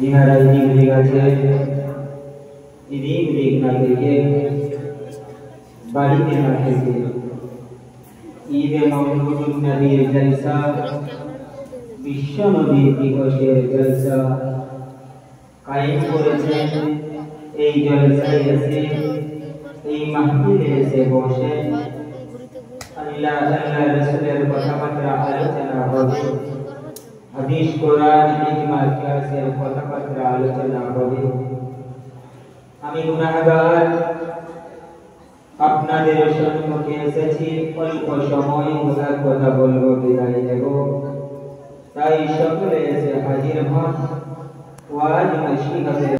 जिन्हारा दिख दिखा से दिख देखना के बाड़ी देखना के ईद मौलूद नबी जलसा विश्व नबी दिवसे जलसा कायम করেছেন এই জলসায় এসে এই মাহফিলে এসে বসে আল্লাহ রাসূলের কথাবার্তা আলোচনা হবে হাদিস কোরআন ইজমা কিয়াসের কথাবার্তা আলোচনা হবে আমি গুনাহগার আপনাদের সম্মুখে এসেছি অল্প সময় বলার কথা বলবো বিদায় নেব তাই সকলে এসে হাজির হন ওয়াজ নসিহতের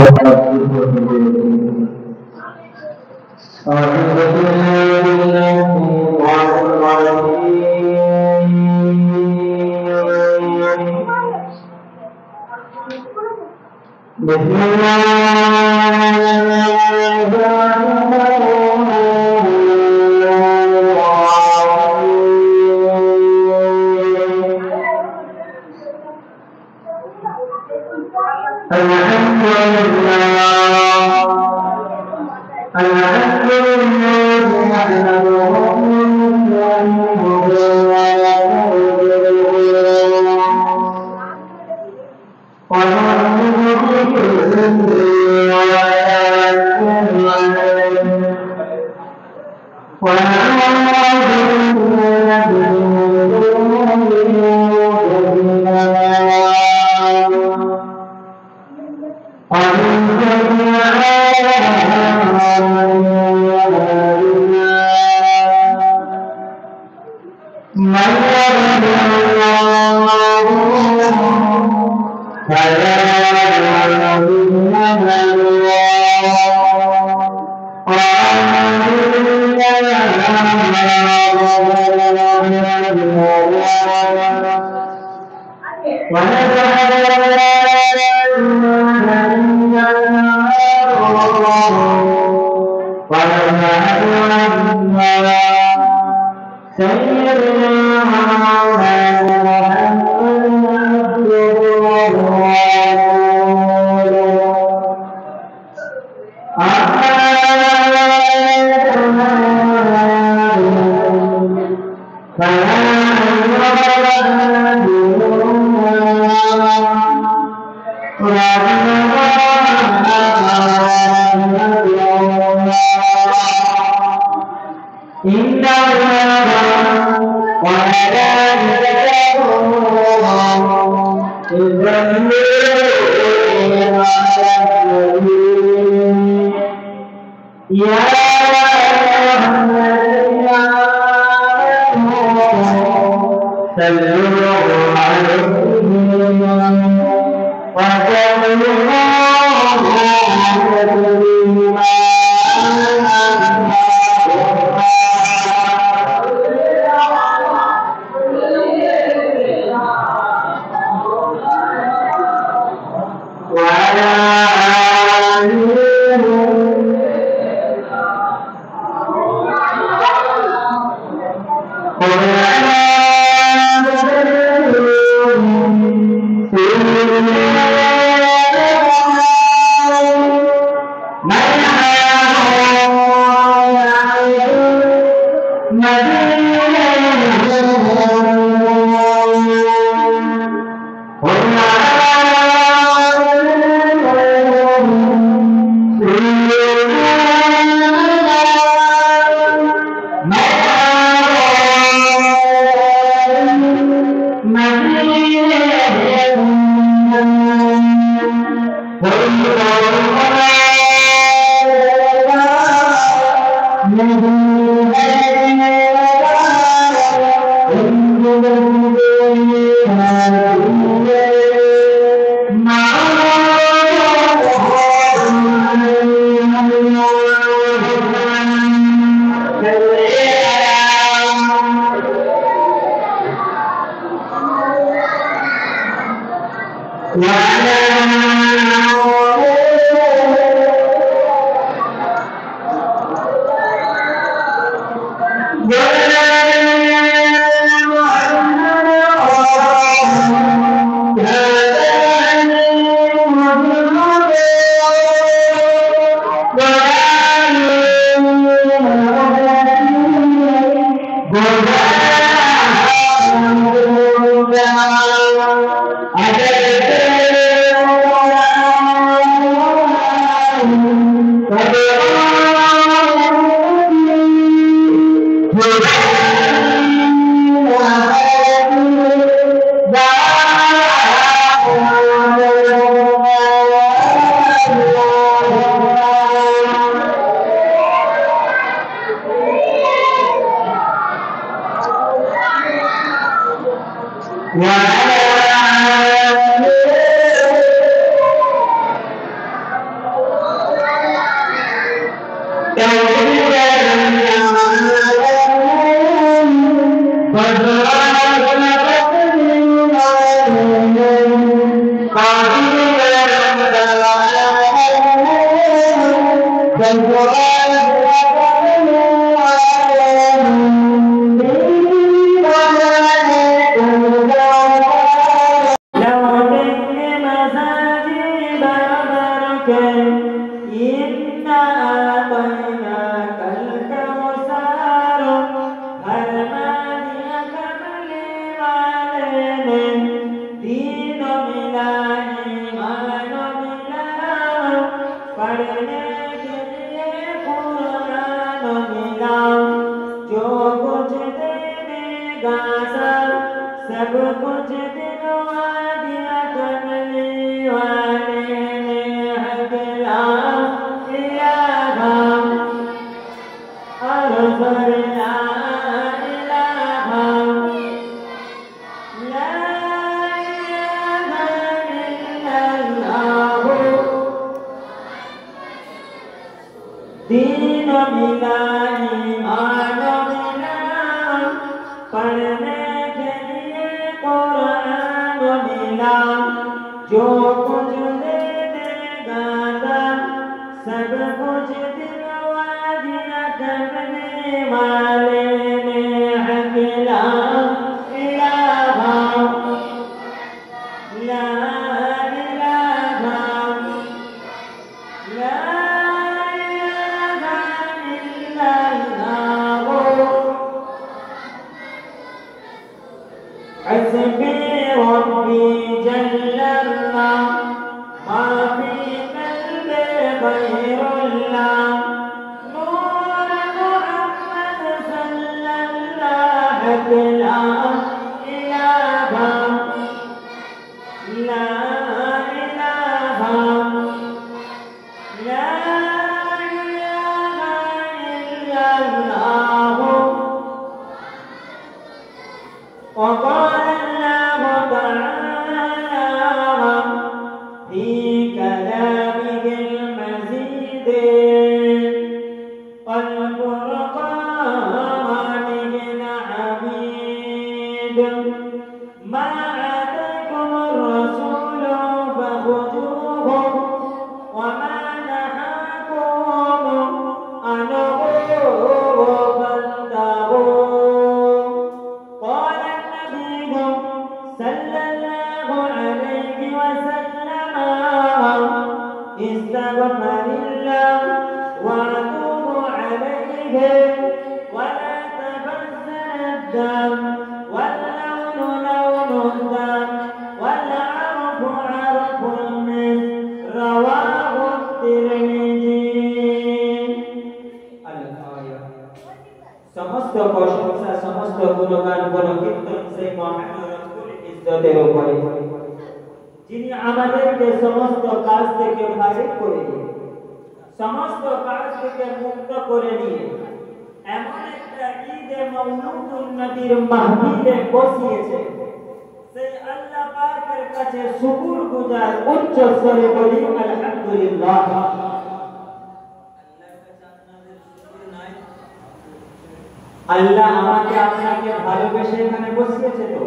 আল্লাহ আমাকে আপনাকে ভালোবেসে এখানে বসিয়েছে তো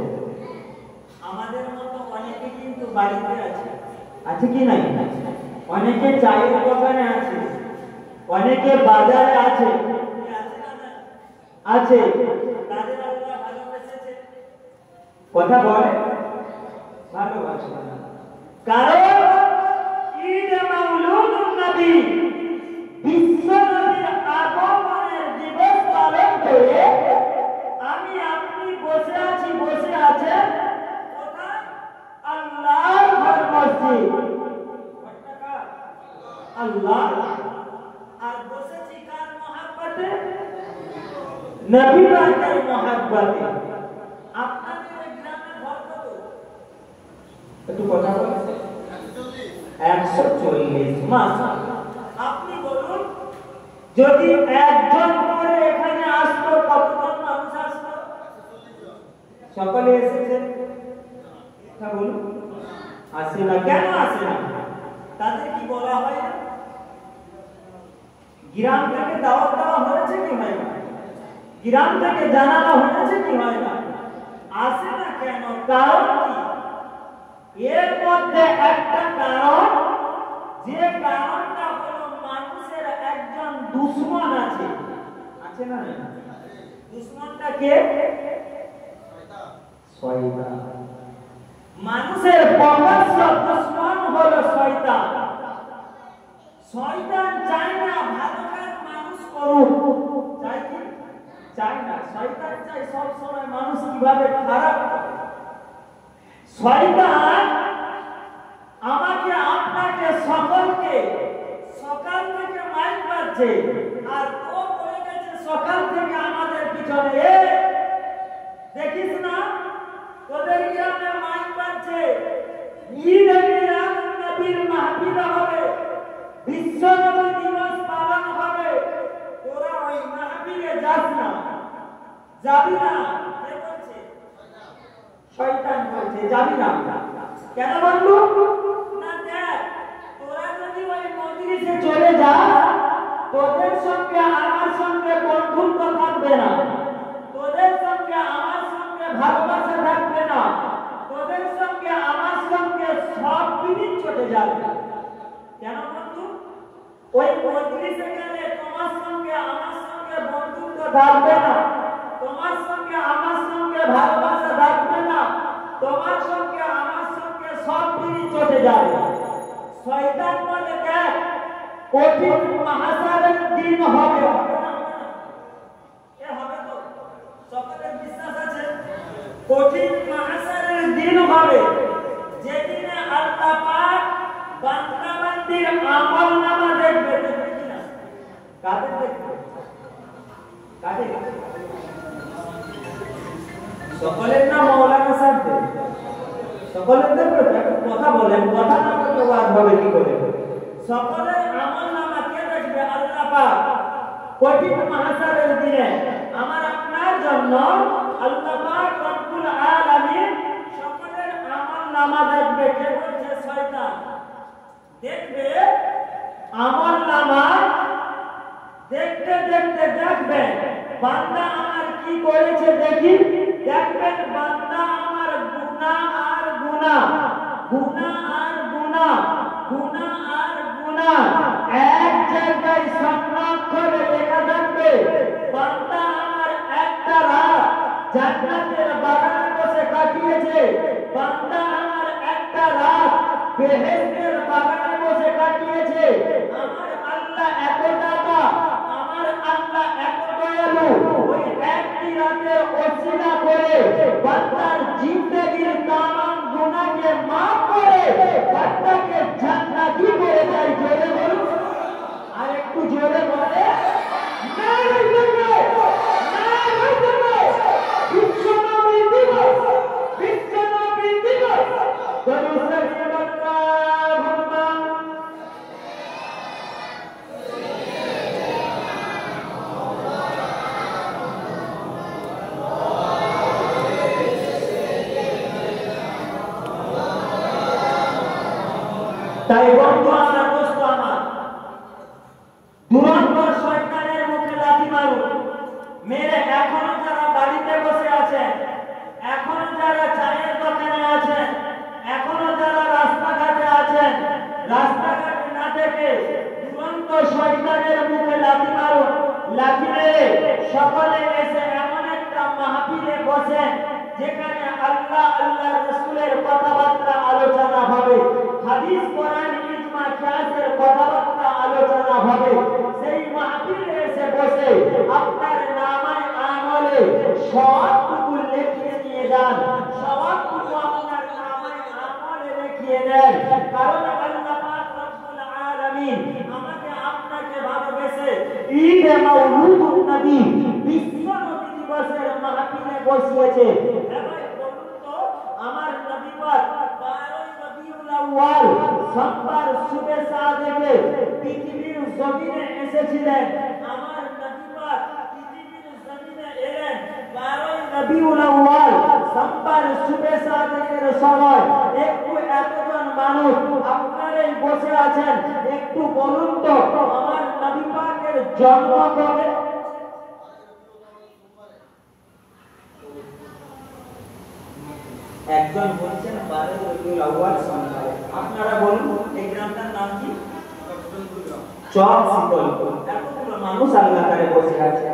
আমাদের মতো অনেকে কিন্তু বাড়িতে আছে আছে কি নাই অনেকে চায়ের দোকানে আছে অনেকে বাজারে আছে আছে তাদের আল্লাহ ভালোবেসেছে কথা বলে ভালোবাসে কারণ ঈদ মাউলুদুন নবী বিশ্ব নবীর আগমনের দিবস পালন করে আমি আপনি বসে আছেন কোথায় আল্লাহর ঘর মসজিদ আল্লাহ আর বসেছি কার মহব্বতে নবী পাকের মহব্বতে আপনাদের গ্রামে ঘর কত একটু কথা বলতে 140 মাশাআল্লাহ আপনি বলুন যদি একজন করে এখানে আসতো কতজন মানুষ আসতো সকলে এসেছে কথা বলুন, আসে না। কেন আসে না? তাদের কি বলা হয় না? গ্রাম থেকে দাওয়াত দেওয়া হয়েছে কি হয় না? গ্রাম থেকে জানানো হয়েছে কি হয় না? আসে না কেন? কারণ কি? এর মধ্যে একটা কারণ, যে কারণটা হলো মানুষের একজন দুশমন আছে। আছে না? দুশমনটা কে? শয়তান। মানুষের প্রকাশ্য দুশমন হলো শয়তান। শয়তান চায় না ভালো কাজ মানুষ করুক, চায় কি? চায় না। শয়তান চায় সব সময় মানুষ কিভাবে খারাপ করে। শয়তান আমাকে আপনাকে সকলকে সকাল থেকে মাইক বাজছে, আর ও বলে গেছে সকাল থেকে আমাদের পিছনে, দেখিস না তোদের গ্রামে মাইক বাজছে, ঈদে মিলাদ নবীর মাহফিল হবে, বিশ্ব নবী দিবস পালন হবে, তোরা ওই মাহফিলে যাস না, যাবি না। কে বলছে? শয়তান বলছে যাবি না। কেন বলবো না? দেখ, তোরা যদি ওই মজলিসে চলে যা, তোদের সঙ্গে আমার সঙ্গে বন্ধুত্ব থাকবে না, তোদের সঙ্গে আমার সঙ্গে ভালোবাসা থাকবে না, তোদের সঙ্গে আমার সঙ্গে সব জিনিস চলে যাবে। কেন বন্ধু? ওই মজলিসে গেলে তোমার সঙ্গে আমার সঙ্গে বন্ধুত্ব থাকবে না, তোমার সঙ্গে আমার সঙ্গে ভালোবাসা থাকবে না, তোমার সঙ্গে আমার সঙ্গে সব জিনিস চলে যাবে। শয়তান বলে দেখ, কঠিন মাহশারের দিন হবে। সকলের বিশ্বাস আছে কঠিন মাহশারের দিন হবে, যেদিনে আল্লাহ পাক বান্দা বান্দির আমলনামা দেখবে। দেখবে কিনা? কাদের দেখবে? কাদের? সকলের না মাওলানা সাহেব দেখবে? সকলের দেখবে? একটু কথা বলেন, কথা না বললে ওয়াজ হবে কি করে? সকলের আমলনামা কে দেখবে? আল্লাহ পাক কঠিন মাহশারের দিনে আমার আপনার জন্য আল্লাহ পাক রব্বুল আলামিন সকলের আমলনামা দেখবে। কে বলছে? শয়তান দেখবে আমলনামা। দেখতে দেখতে দেখবেন বান্দা আমার কি করেছে দেখি, দেখবেন বান্দা আমার গুনাহ আর গুনাহ, গুনাহ আর গুনাহ, গুনাহ আর গুনাহ এক জায়গায় সংগ্রহ করে লেখা থাকবে। বান্দা আমার একটা রাত জান্নাতের বাগানে বসে কাটিয়েছে, বান্দা আমার একটা রাত বেহেশতের বাগানে বসে কাটিয়েছে। আমার আল্লাহ এত টাকা, আমার আল্লাহ এত দয়ালু, ওই একটি রাতের ওসিলা করে বান্দার জিন্দেগির তামাম গুনাহকে মাফ করে বান্দাকে জান্নাতি করে দেয়। জোরে বলুন, আর একটু জোরে বলে বিশ্বনবী দিবস, বিশ্বনবী দিবস। তাই বন্ধু আমার, দোস্ত আমার, দুরন্তর শয়তানের মুখে লাথি মারুন। মেরে এখনো যারা বাড়িতে বসে আছেন, এখনো যারা চায়ের দোকানে আছেন, এখনো যারা রাস্তাঘাটে আছেন, রাস্তাঘাটে না থেকে দুরন্ত শয়তানের মুখে লাথি মারুন। লাথি মেরে সকলে এসে এমন একটা মাহফিলে বসেন যেখানে আল্লাহ আল্লাহ রাসূলের কথাবার্তা আলোচনা হবে, হাদিস কোরআন ইজমা কিয়াসের কথাবার্তা আলোচনা হবে। সেই মাহফিলে এসে বসে আপনার নামায় আমলে সবটুকু লিখিয়ে নিয়ে যান, সবটুকু আপনার নামায় আমলে লিখিয়ে নেন। কারণ আল্লাহ পাক রব্বুল আলামিন আমাকে আপনাকে ভালোবেসে ঈদে মাউলুদুন নবী, বিশ্ব নবী দিবসের মাহফিলে বসিয়েছে। এবার বলুন তো, আমার নবী পাক 12 রবিউল আউয়াল সোমবার সুবে সাদেকে পৃথিবীর জমিনে এসেছিলেন। আমার নবী পাক পৃথিবীর জমিনে এলেন 12 রবিউল আউয়াল সোমবার আবার সুবে সাদিকের সময় একটু এতজন মানুষ আপনারাই বসে আছেন, একটু বলুন তো আমার নবী পাকের জন্ম কবে? একজন বলছেন 12 রবিউল আউয়াল সোমবারে। আপনারা বলুন এই গ্রামটার নাম কি? চক শীতলপুর। এতগুলো মানুষ আল্লাহ করে বসে আছে,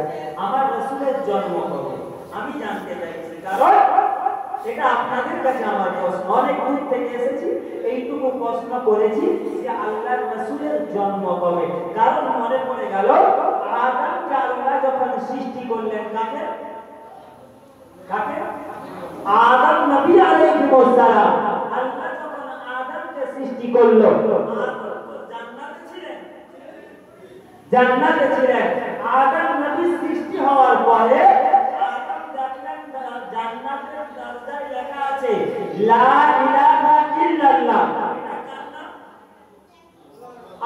আমার রাসূলের জন্ম কবে আমি জানতে চাইছি, কারণ এটা আপনাদের কাছে আমার প্রশ্ন। অনেক দূর থেকে এসেছি, এইটুকু প্রশ্ন করেছি যে আল্লাহর রাসূলের জন্ম কবে। কারণ মনে পড়ে গেল আদমকে আল্লাহ যখন সৃষ্টি করলেন, কাকে কাকে? আদম নবী আলাইহিস সালাম। আল্লাহ যখন আদমকে সৃষ্টি করলো, জান্নাতে ছিলেন। আদম নবী সৃষ্টি হওয়ার পরে আদম দেখলেন জান্নাতের দরজায় লেখা আছে লা ইলাহা ইল্লাল্লাহ। এটা কার নাম?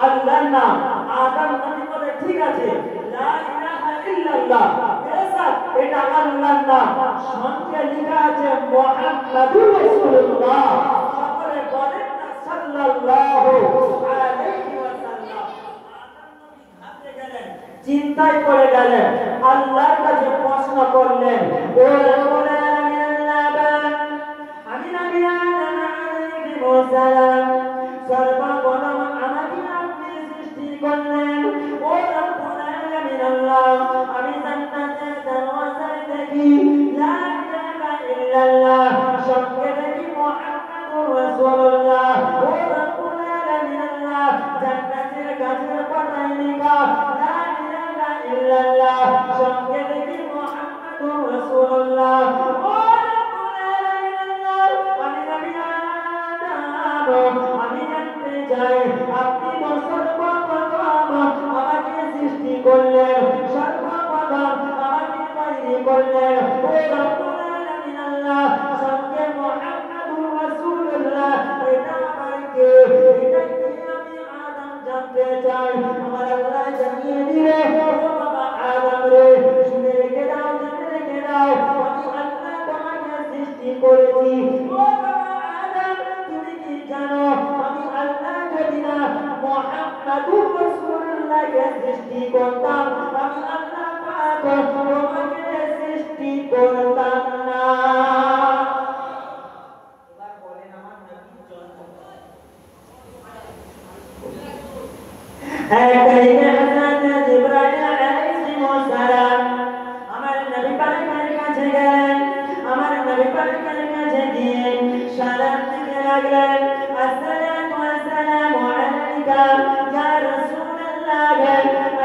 আল্লাহর নাম। আদম নবী বলে ঠিক আছে লা ইলাহা ইল্লাল্লাহ, বেশক এটা আল্লাহর নাম। সঙ্গে লেখা আছে মুহাম্মাদুর রাসূলুল্লাহ। সকলে বলেন না সাল্লাল্লাহু আলাইহি ওয়াসাল্লাম। চিন্তায় পড়ে গেলেন, আল্লাহর কাছে প্রশ্ন করলেন, ও রাব্বুল আলামিন আমি নবী আদম আলাইহিস সালাম সর্বপ্রথম আমাকে আপনি সৃষ্টি করলেন। ও রাব্বুল আলামিন আল্লাহ, আমি জান্নাতের দরওয়াজায় দেখি লা ইলাহা ইল্লাল্লাহ, সঙ্গে দেখি মুহাম্মাদুর রাসূলুল্লাহ। ও রাব্বুল আলামিন আল্লাহ, জান্নাতের গাছের পাতায় লেখা লা ইলাহা ইল্লাল্লাহ, সঙ্গে দেখি মুহাম্মাদুর রাসূলুল্লাহ। ও রাব্বুল আলামিন আল্লাহ, আমি নবী আদম আমি জানতে চাই আপনি সর্বপ্রথম আমাকে সৃষ্টি করলেন, সর্বপ্রথম আমাকে তৈরি করলেন। ও রাব্বুল আলামিন আল্লাহ, সঙ্গে মুহাম্মাদুর রাসূলুল্লাহ, এটা আমার কে? এটা কি আমি আদম জানতে চাই। আমার আল্লাহ জানিয়ে দিলে, ও বাবা আদম রে, শুনে রেখে দাও, জেনে রেখে দাও, আমি আল্লাহ তোমাকে সৃষ্টি করেছি। ও বাবা আদম, তুমি কি জানো আমি আল্লাহ যদি না মুহাম্মাদুর রাসূলুল্লাহকে সৃষ্টি করতাম, আমি আল্লাহ পাক তোমাকে সৃষ্টি করতাম না। এবার বলেন আমার নবীর জন্ম। টাইমে হযরত জিবরাইল আলাইহিস সালাম আমার নবী পাকের কাছে গেলেন। আমার নবী পাকের কাছে গিয়ে সালাম দিতে লাগলেন, আসসালাতু ওয়াসসালামু আলাইকা ইয়া রাসূলুল্লাহ,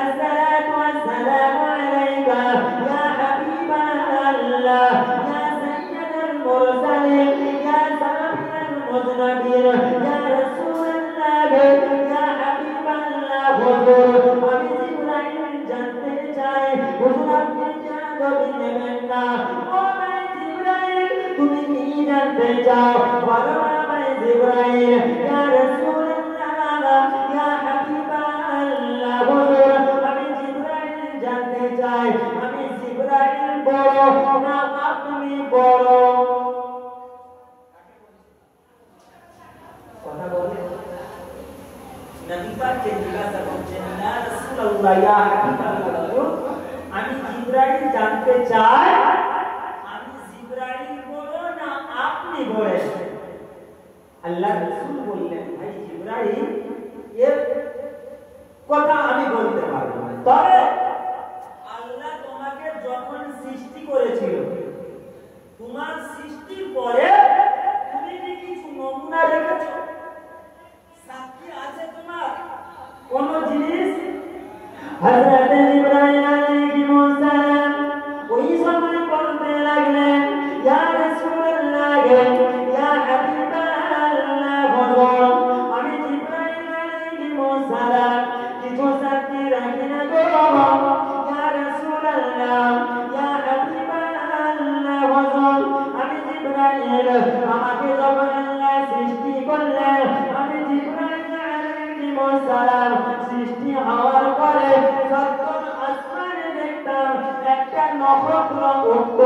আসসালাতু ওয়াসসালামু আলাইকা ইয়া হাবিবাল্লাহ, ইয়া সাইয়্যিদাল মুরসালিন, ইয়া সাফিয়াল মুযনবিন, ইয়া রাসূলুল্লাহ, ইয়া হাবিবাল্লাহ। হুজুর, আমি জিবরাইল জানতে চাই, হুজুর আপনি জানতে নেবেন না। ও ভাই জিবরাইল, তুমি কি জানতে চাও? বলো ভাই জিবরাইল। ইয়া রাসূলুল্লাহ, ইয়া হাবিবাল্লাহ। হুজুর, আমি জিবরাইল জানতে চাই, আমি জিবরাইল বড় না আপনি বড়? কথা বলে নবী পাককে জিজ্ঞাসা করছেন, ইয়া রাসূলুল্লাহ, ইয়া হাবিবাল্লাহ, আমি জিবরাইল জানতে চাই আমি জিবরাইল বড় না আপনি বড়? আল্লাহ রাসূল বললেন, ভাই জিবরাইল এর কথা আমি বলতে পারবো না, তবে আল্লাহ তোমাকে যখন সৃষ্টি করেছিল, তোমার সৃষ্টির পরে তুমি কি কিছু নমুনা রেখেছো? সাক্ষী আছে তোমার কোন জিনিস? হযরত জিবরাইল আলাইহিস সালাম ওই সময় বলতে লাগলেন, ইয়া রাসূলুল্লাহ, ইয়া হাবিবাল্লাহ, হুজুর আমি জিবরাইল আলাইহিস সালাম কিছু সাক্ষী রাখি না গো। ইয়া রাসূলুল্লাহ, ইয়া হাবিবাল্লাহ, হুজুর আমি জিবরাইল, আমাকে যখন আল্লাহ সৃষ্টি করলেন, আমি জিবরাইল আলাইহিস সালাম সৃষ্টি হওয়ার পরে সপ্তম আসমানে দেখতাম একটা নক্ষত্র উঠত,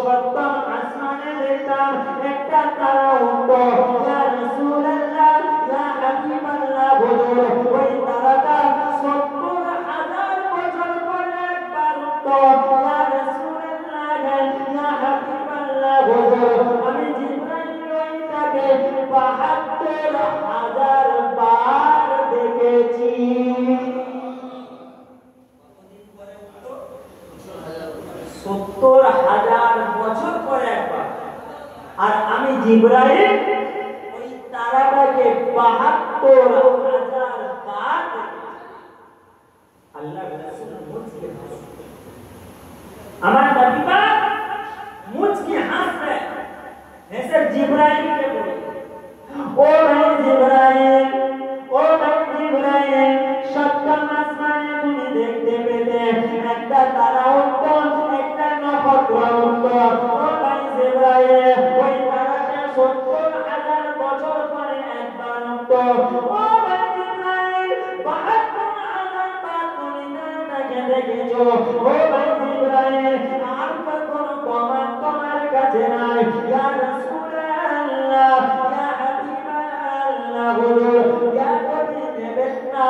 সপ্তম আসমানে দেখতাম দেখলাম একটা তারা উঠতো, ইয়া রাসূলুল্লাহ ইয়া হাবিবাল্লাহ হুজুর, ওই তারাটা ৭০,০০০ বছর পরে একবার উঠতো। ইয়া রাসূলুল্লাহ ইয়া হাবিবাল্লাহ হুজুর, আমি জিবরাইল ওইটাকে ৭২,০০০ বার দেখেছি। ৭০,০০০ বছর পরে একবার। আর আমি জিবরাইল ওই তারাটাকে ৭২,০০০ বার দেখেছি। আল্লাহ রাসূল মুচকি হাসে, আমার নবী পাক মুচকি হাসে, হেসে জিবরাইলকে বলে, ও ভাই জিবরাইল, ও ভাই জিবরাইল, সপ্তম আসমানে তুমি দেখতে পেতে একটা তারা উঠতো, একটা নক্ষত্র উঠতো। ও ভাই জিবরাইল, ওই তারাটা ৭০,০০০ বছর পরে একবার উঠতো। ও ভাই জিবরাইল, ৭২,০০০ বার তুমি তারাটাকে দেখেছো। ও ভাই জিবরাইল, আর কোনো প্রমাণ তোমার কাছে নাই? ইয়া রাসূলুল্লাহ ইয়া হাবিবাল্লাহ হুজুর, ইয়া নবী নেবেন না,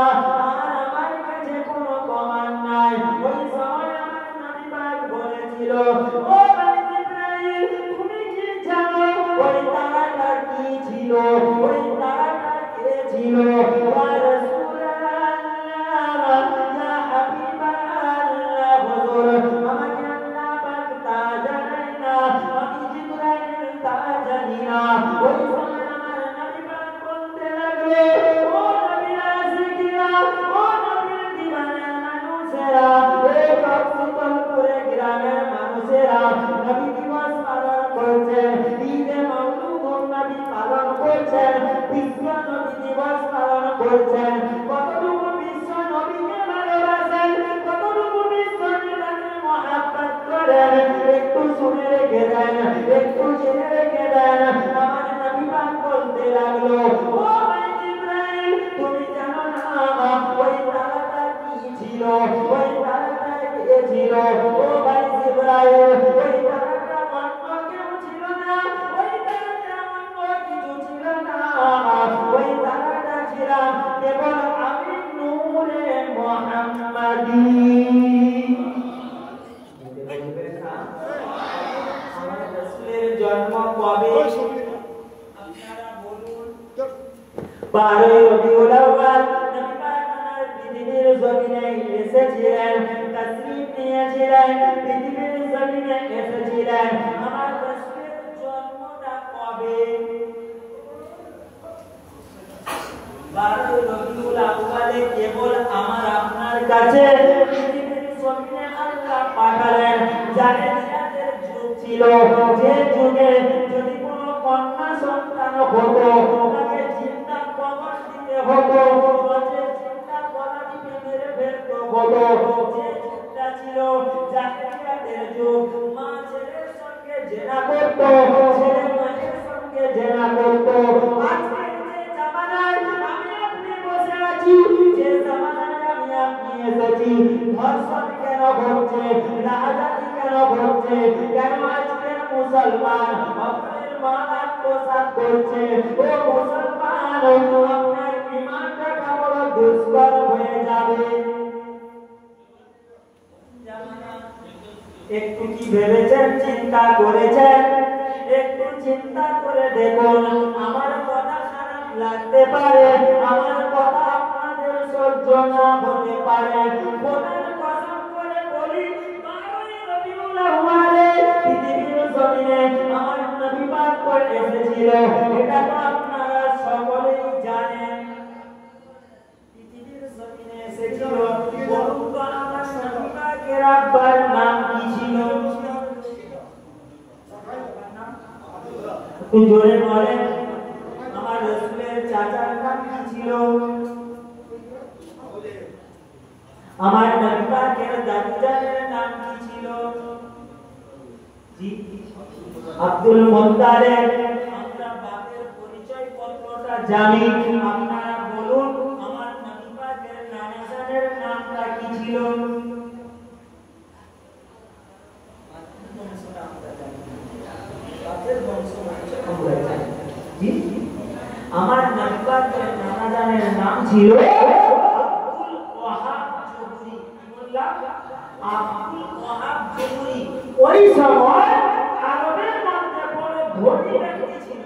আর আমার কাছে কোনো প্রমাণ নাই। ওই সময় আমার নবী পাক বলেছিল, ও ভাই জিবরাইল, তুমি কি জানো ওই তারাটা কি ছিল? ওই তারাটা কে ছিল? ইয়া রাসূলুল্লাহ ইয়া হাবিবাল্লাহ হুজুর, আমাকে আল্লাহ পাক তা জানাই না, আমি জিবরাইল তা জানি না। ওই সময় আমার নবী পাক বলতে লাগলো, ও নবীর আশিকিরা, ও নবীর দিওয়ানা মানুষেরা, এই কক্সবাজার গ্রামের মানুষেরা নবী দিবস পালন করছেন, ঈদে মাওলুদুন নবী পালন করছেন, বিশ্ব নবী দিবস পালন করছেন। কতটুকু বিশ্ব নবীকে ভালোবাসেন, কতটুকু বিশ্ব নবীকে মহব্বত করেন, একটু শুনে রেখে দেন, একটু জেনে রেখে দেন। আমার নবী পাক বলতে লাগলো, ও ভাই জিবরাইল, তুমি জানো না ওই তারাটা কি ছিল? ওই তারাটা কে ছিল? ও ভাই জিবরাইল, ওই তারাটা অন্য কেউ ছিল না, ওই তারাটা অন্য কিছু ছিল না, ওই তারাটা ছিলাম কেবল আমি, নূরে মুহাম্মাদী। আমার রাসূলের জন্ম কবে? আপনারা বলুন। 12 রবিউল আউয়াল নবী পাক আমার পৃথিবীর জমিনে এসেছিলেন, তাশরীফ নিয়েছিলেন, পৃথিবীর জমিনে এসেছিলেন। আমার রাসূলের জন্মটা কবে? 12 রবিউল আউয়ালে কেবল আমার আপনার কাছে পৃথিবীর জমিনে আল্লাহ পাঠালেন। জাহেলিয়াতের যুগ ছিল, যে যুগে যদি কোনো কন্যা সন্তান হতো তাকে জিন্দা কবর দিতে হতো, যে জিন্দা কবরকে মেরে ফেলতে হতো। যে যুগটা ছিল জাহেলিয়াতের যুগ, মা ছেলের সঙ্গে জেনা করত, ছেলে মায়ের সঙ্গে জেনা করত। আজকে যে জামানায় আমি আপনি বসে আছি, যে জামানায় আমি আপনি এসেছি, ধর্ষণ কেন ঘটছে, রাহাজানি কেন ঘটছে, কেন আজকের মুসলমান আপনার মা আত্মসাৎ করছে? ও মুসলমান, আপনার ঈমানটা বড় দুর্বল হয়ে যাবে। একটু কি ভেবেছেন, চিন্তা করেছেন? একটু চিন্তা করে দেখুন। আমার কথা খারাপ লাগতে পারে, আমার কথা আপনাদের সহ্য না হতে পারে, খোদার কসম করে বলি, 12 রবিউল আউয়ালে পৃথিবীর জমিনে আমার নবী পাক এসেছিল, এটা তো আপনারা সকলেই জানেন। পৃথিবীর জমিনে এসেছিল, বলুন তো আমার নবী পাকের আব্বার নাম কি ছিল? একটু জোরে বলেন। আমার রাসূলের চাচার নাম কি ছিল? আমার নবী পাকের দাদুজানের নাম কি ছিল? জি, আব্দুল মুত্তালিব। আমরা বাপের পরিচয় পত্রটা জানি, আপনারা বলুন আমার নবী পাকের নানাজানের নামটা কি ছিল? বাপের বংশ জি, আমার নাবিবাদের নানা জানের নাম ছিল আব্দুল ওয়াহাব জহুরি। কি বললাম? আব্দুল ওয়াহাব জহুরি। ওই সময় আরবের মধ্যে বড় ধনী ব্যক্তি ছিল।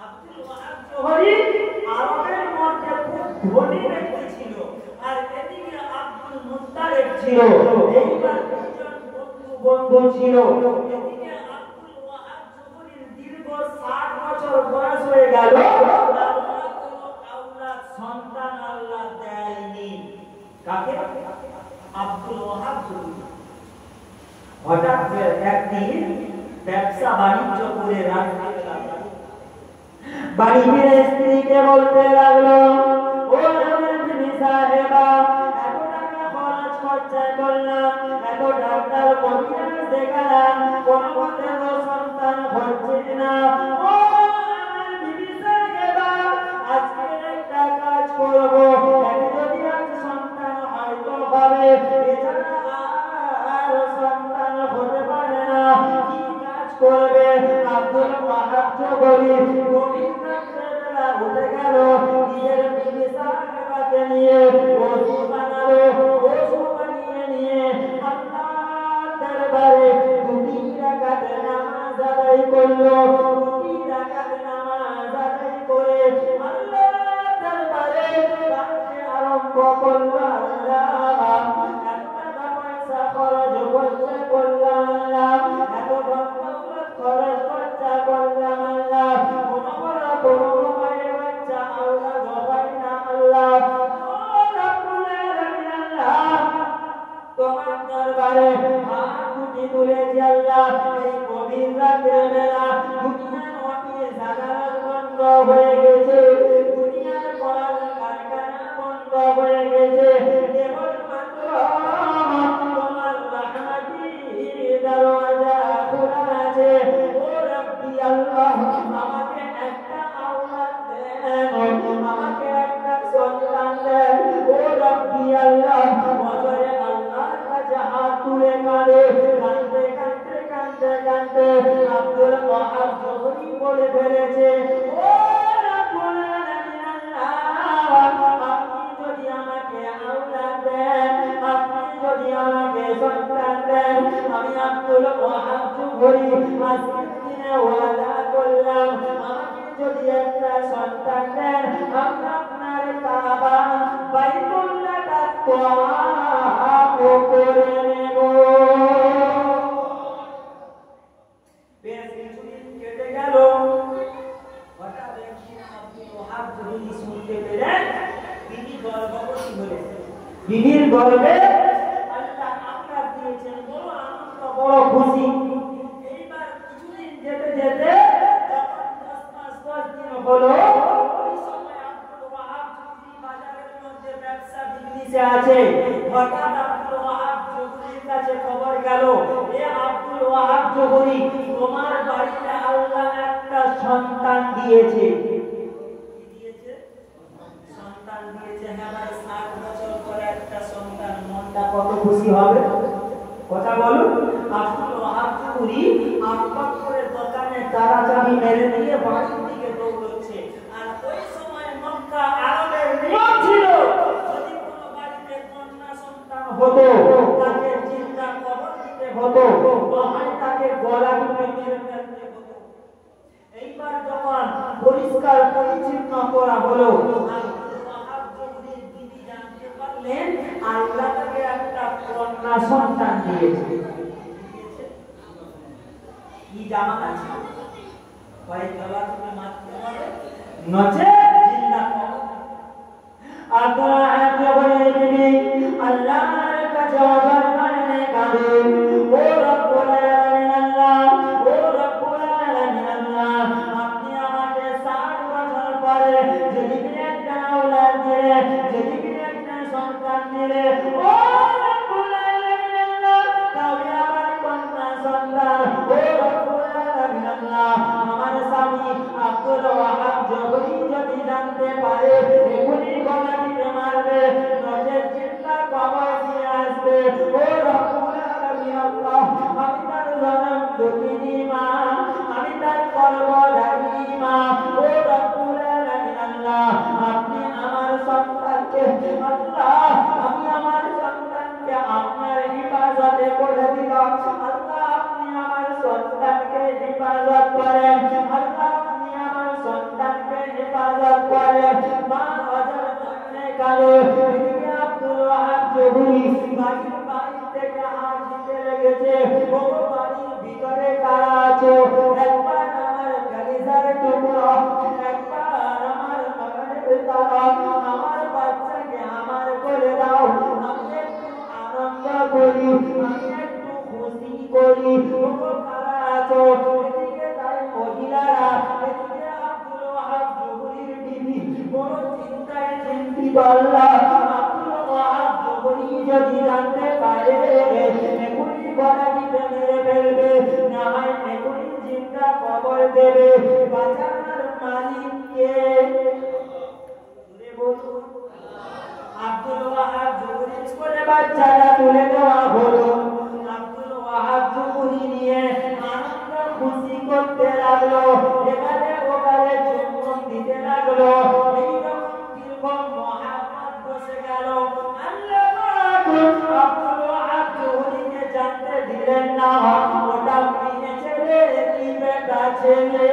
আব্দুল ওয়াহাব জহুরি আরবের মধ্যে খুব ধনী ব্যক্তি ছিল। আর এদিকে আব্দুল মুত্তালিব ছিল। এইবার দুজন বন্ধু ছিল। এদিকে আব্দুল ওয়াহাব জহুরির দীর্ঘ 60 বছর বয়স হয়ে গেল, আল্লাহ কোনো আওলাদ সন্তান আল্লাহ দেয়নি। কাকে? আব্দুল ওয়াহাব জহুরি। হঠাৎ একদিন ব্যবসা বাণিজ্য করে রাত্রিবেলা বাড়ি ফিরে স্ত্রীকে বলতে লাগলো, ও আমার বিবি সাহেবা, এত টাকা খরচ খরচা করলাম, এত ডাক্তার কবিরাজ দেখালাম, কোনো মতে সন্তান হচ্ছে না। ও আমার বিবি সাহেবা, আজকে একটা কাজ করবো, যদি আজ সন্তান হয়তো হবে, এছাড়া আর সন্তান হতে পারে না। কি কাজ করবে? আব্দুল ওয়াহাব জহুরি গভীর রাত্রিবেলা উঠে গেল, নিজের বিবি সাহেবাকে নিয়ে ওযু বানালো, ওযু বানিয়ে নিয়ে আল্লাহর দরবারে 2 রাকাত নামাজ আদায় করলো। 2 রাকাত নামাজ আদায় করে আল্লাহর দরবারে কাঁদতে আরম্ভ করলো, আল্লাহ এত টাকা পয়সা খরচ করছে করলাম, আল্লাহ এত খরচ খরচা করলাম, আল্লাহ কোনো মায়ের বাচ্চা আল্লাহ হয় না, আল্লাহ তোমার দরবারে হাত দুটি তুলেছি, আল্লাহ এই গভীর রাতের বেলা দুনিয়ার অফিস আদালত বন্ধ হয়ে গেছে, দুনিয়ার কল কারখানা বন্ধ হয়ে গেছে, কেবলমাত্র তোমার রহমতি দরওয়াজা খোলা আছে। ও রব্বি আল্লাহ, আমাকে একটা আওলাদ দেন, আমাকে একটা সন্তান দেন। ও রব্বি আল্লাহ, ওজরে আল্লাহর কাছে হাত তুলে কাঁদে, কাঁদতে কাঁদতে কাঁদতে কাঁদতে আব্দুল ওয়াহাব জহুরি বলে ফেলেছে, ও রব্বুল আলামিন আল্লাহ, আপনি যদি আমাকে আওলাদ দেন, আপনি যদি আমাকে সন্তান দেন, আমি আব্দুল ওয়াহাব জহুরি আজকের দিনে ওয়াদা করলাম, আমাকে যদি একটা সন্তান দেন, আমি আপনার কাবা বাইতুল্লাহটা তওয়াফ করে নেব। বেশ কিছুদিন কেটে গেল, হঠাৎ একদিন আব্দুল ওয়াহাব জহুরি শুনতে পেলেন বিবি গর্ভবতী হলেন। বিবির গর্ভে আল্লাহ আওলাদ দিয়েছেন, বড় আনন্দ, বড় খুশি। এইবার কিছুদিন যেতে যেতে যখন 10 মাস 10 দিন হলো, ওই সময় আব্দুল ওয়াহাব জহুরি বাজারের মধ্যে ব্যবসা বিজনেসে আছে। হঠাৎ আব্দুল ওয়াহাব জহুরির কাছে খবর গেল, এ আব্দুল ওয়াহাব জহুরি, তোমার বাড়িতে আল্লাহ একটা সন্তান দিয়েছে। কি দিয়েছে? সন্তান দিয়েছে। হ্যাঁ ভাই, 60 বছর পরে একটা সন্তান, মনটা কত খুশি হবে? কথা বলুন। আব্দুল ওয়াহাব জহুরি আপন করে দোকানে তারা চাবি মেরে দিয়ে বাড়ির দিকে দৌড়চ্ছে। আর ওই সময় মক্কা আরবের নিয়ম ছিল, যদি কোনো বাড়িতে কন্যা সন্তান হতো তাকে চিন্তা কবর দিতে হতো, নয় তাকে গলা টিপে মেরে ফেলতে হতো। এইবার যখন পরিষ্কার পরিচ্ছন্ন করা হলো, আব্দুল ওয়াহাব জহুরির বিবি জানতে পারলেন আল্লাহ তাকে একটা কন্যা সন্তান দিয়েছে। কি জামানা ছিল? হয় গলা টিপে মারতে হবে, নচে জিন্দা কবর। আব্দুল ওয়াহাব জহুরির বিবি আল্লাহর কাছে ওয়াদা করে কাঁদে, ও রব্বুল আলামিন আল্লাহ, ও রব্বুল আলামিন আল্লাহ, আপনি আমাকে 60 বছর পরে যদি একটা আওলাদ দিলে, যদি একটা সন্তান দিলে, ও রব্বুল আলামিন আল্লাহ, তবে আমার কন্যা সন্তান, ও রব্বুল আলামিন আল্লাহ, আমার স্বামী আব্দুল ওয়াহাব জহুরি যদি আমার বাচ্চাকে আমার কোলে দাও, আমি একটু আনন্দ করি, আমি একটু খুশি করি। কারা আছো এদিকে? তাই মহিলারা, এদিকে আব্দুল ওয়াহাব জহুরীর বিবি বড় চিন্তায় চিন্তিত। আল্লাহ, আব্দুল ওয়াহাব জহুরী যদি জানতে পারে এখনই গলাটি মেরে ফেলবে, না হয় এখনই জিন্দা কবর দেবে। বাঁচানোর মালিক কে? বলুন। আব্দুল ওয়াহাব জহুরীর কোলে বাচ্চাটা তুলে দেওয়া হলো। আব্দুল ওয়াহাব জহুরী নিয়ে আনন্দ খুশি করতে লাগলো, এখানে ওখানে চুম্বন দিতে লাগলো। এইরকম দীর্ঘ মহাব্বত বসে গেল। আল্লাহ আব্দুল ওয়াহাব জহুরীকে জানতে দিলেন না ওটা মেয়ে ছেলে কি বেটা ছেলে।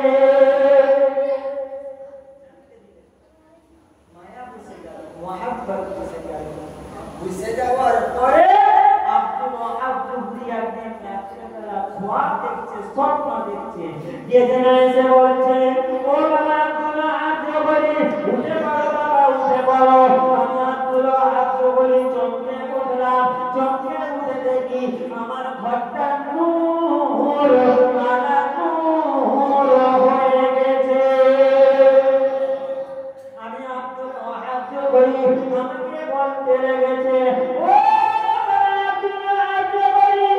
বুঝে যাওয়ার পরে আব্দুল ওয়াহাব জহুরী একদিন রাত্রেবেলা স্বপ্ন দেখছে। কে যেন এসে বলছে, ও বাবা আব্দুল ওয়াহাব জহুরী, উঠে পড়ো বাবা, উঠে পড়ো। আমি আব্দুল ওয়াহাব জহুরী চমকে উঠলাম। চমকে উঠে দেখি আমার ঘরটা নূর আলা নূর হয়ে গেছে। আমি আব্দুল ওয়াহাব জহুরী আমাকে বলতে লেগেছে, ও আব্দুল ওয়াহাব জহুরী,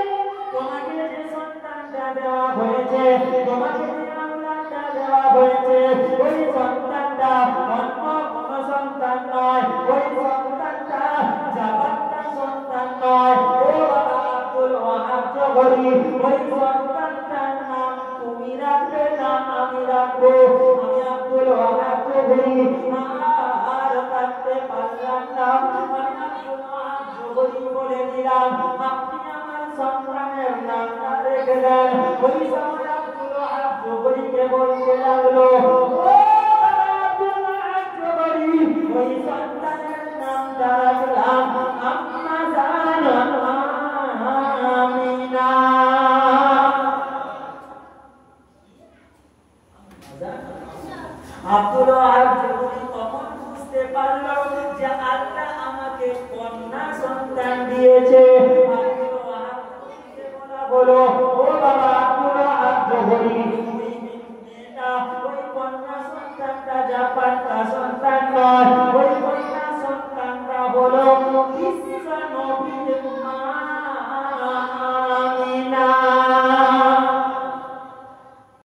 তোমাকে যে সন্তানটা দেওয়া হয়েছে, তোমাকে যে আওলাদটা দেওয়া হয়েছে, ওই সন্তানটা অন্য কোনো সন্তান নয়, ওই সন্তানটা জাবানটা সন্তান নয়। ও বাবা আব্দুল ওয়াহাব জহুরী, ওই সন্তানটার নাম তুমি রাখবে না আমি রাখবো। আমি আব্দুল ওয়াহাব জহুরী আর কাঁদতে পারলাম না। আমি আব্দুল ওয়াহাব জহুরী বলে দিলাম, আপনি আমার সন্তানের নামটা রেখে দেন। ওই সময় আব্দুল ওয়াহাব জহুরীকে বলতে লাগলো, ও বাবা আব্দুল ওয়াহাব জহুরী, ওই সন্তানের নামটা রাখলাম আম্মা জান আমিনা। আব্দুল ওয়াহাব জহুরী তখন বুঝতে পারল যে আল্লাহ আমাকে কন্যা সন্তান দিয়েছে। আব্দুল ওয়াহাব জহুরীকে বলা হলো, ও বাবা আব্দুল ওয়াহাব জহুরী, ওই মেয়েটা, ওই কন্যা সন্তানটা জাপানটা সন্তান নয়, ওই কন্যা সন্তানটা হলো খ্রিস্টান